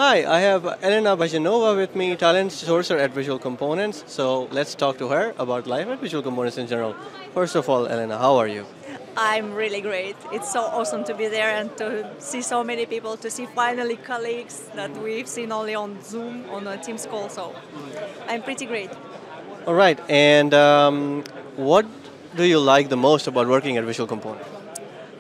Hi, I have Elena Bazhenova with me, talent sorcerer at Visual Components. So let's talk to her about life at Visual Components in general. First of all, Elena, how are you? I'm really great. It's so awesome to be there and to see so many people, to see finally colleagues that we've seen only on Zoom, on a Teams call. So I'm pretty great. All right, and what do you like the most about working at Visual Components?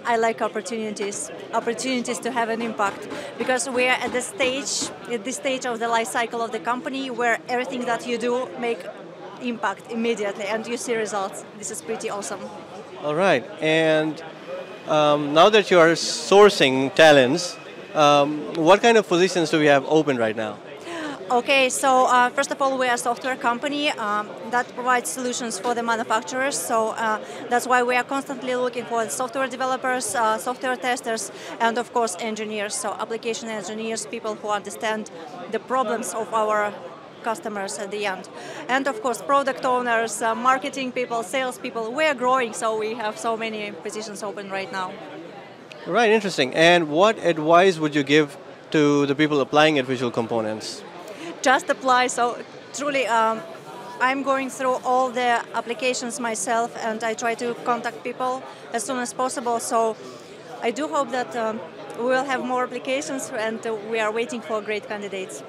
I like opportunities to have an impact because we are at this stage of the life cycle of the company where everything that you do make impact immediately and you see results. This is pretty awesome. All right, and now that you are sourcing talents, what kind of positions do we have open right now? Okay, so first of all, we are a software company that provides solutions for the manufacturers. So that's why we are constantly looking for software developers, software testers, and of course engineers. So application engineers, people who understand the problems of our customers at the end. And of course, product owners, marketing people, sales people. We are growing, so we have so many positions open right now. Right, interesting. And what advice would you give to the people applying at Visual Components? Just apply. So truly, I'm going through all the applications myself, and I try to contact people as soon as possible. So I do hope that we will have more applications, and we are waiting for great candidates.